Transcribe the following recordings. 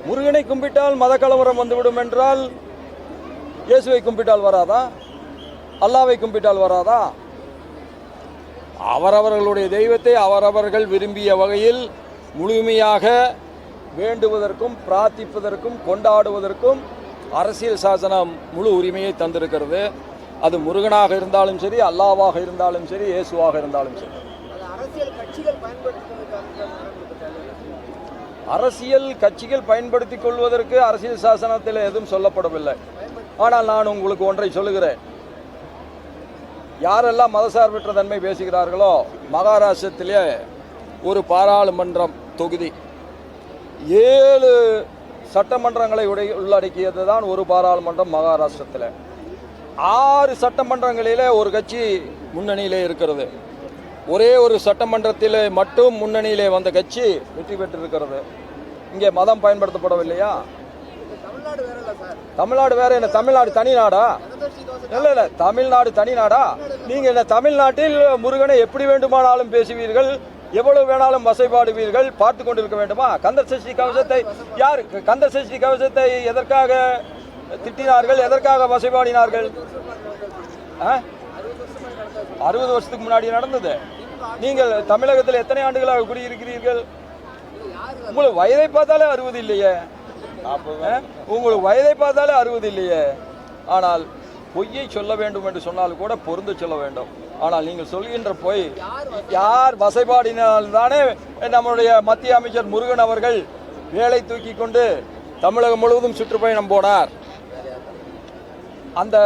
முருகனை கும்பிட்டால் மத கலவரம் வந்துவிடும் என்றால் இயேசுவை கும்பிட்டால் வராதா? அல்லாவை கும்பிட்டால் வராதா? அவரவர்களுடைய தெய்வத்தை அவரவர்கள் விரும்பிய வகையில் முழுமையாக வேண்டுவதற்கும் பிரார்த்திப்பதற்கும் கொண்டாடுவதற்கும் அரசியல் சாசனம் முழு உரிமையை தந்திருக்கிறது. அது முருகனாக இருந்தாலும் சரி, அல்லாவாக இருந்தாலும் சரி, இயேசுவாக இருந்தாலும் சரி. அரசியல் கட்சிகள் பயன்படுத்திக் கொள்வதற்கு அரசியல் சாசனத்தில் எதுவும் சொல்லப்படவில்லை. ஆனால் நான் உங்களுக்கு ஒன்றை சொல்லுகிறேன். யாரெல்லாம் மதசார்பற்ற தன்மை பேசுகிறார்களோ, மகாராஷ்டிரத்திலே ஒரு பாராளுமன்றம் தொகுதி 7 சட்டமன்றங்களை உள்ளடக்கியது தான் ஒரு பாராளுமன்றம் மகாராஷ்டிரத்தில். 6 சட்டமன்றங்களிலே ஒரு கட்சி முன்னணியிலே இருக்கிறது. ஒரே ஒரு சட்டமன்றத்தில் மட்டும் முன்னணியிலே வந்த கட்சி வெற்றி பெற்றிருக்கிறது. இங்கே மதம் பயன்படுத்தப்படவில்லையா? தமிழ்நாடு வேற என்ன? தமிழ்நாடு தனி நாடா? இல்லை, தமிழ்நாடு தனி நாடா? நீங்க என்ன தமிழ்நாட்டில் முருகனை எப்படி வேண்டுமானாலும் பேசுவீர்கள், எவ்வளவு வேணாலும் வசைபாடுவீர்கள், பார்த்து கொண்டிருக்க வேண்டுமா? கந்த சஷ்டி கவசத்தை யார் கந்த சஷ்டி கவசத்தை எதற்காக திட்டினார்கள், எதற்காக வசைபாடினார்கள்? 60 வருஷத்துக்கு முன்னாடி நடந்தது. நீங்கள் தமிழகத்தில் எத்தனை ஆண்டுகளாக குடியிருக்கிறீர்கள்? உங்களுக்கு வயதை பார்த்தாலே 60 இல்லையே. உங்களுக்கு வயதை பார்த்தாலே 60 இல்லையே. ஆனால் பொய்யை சொல்ல வேண்டும் என்று சொன்னால் கூட பொருந்து சொல்ல வேண்டும். ஆனால் நீங்கள் சொல்கின்ற பொய் யார் வசைபாடினால்தானே நம்முடைய மத்திய அமைச்சர் முருகன் அவர்கள் வேலை தூக்கி கொண்டு தமிழகம் முழுவதும் சுற்றுப்பயணம் போனார். அந்த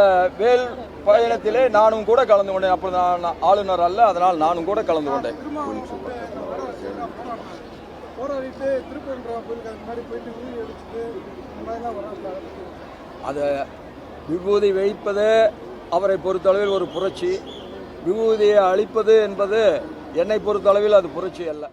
வேல் பயணத்திலே நானும் கூட கலந்து கொண்டேன். அப்போ நான் ஆளுநர் அல்ல, அதனால் நானும் கூட கலந்து கொண்டேன். அது விபூதி வைப்பது அவரை பொறுத்தளவில் ஒரு புரட்சி. விபூதியை அளிப்பது என்பது என்னை பொறுத்தளவில் அது புரட்சி அல்ல.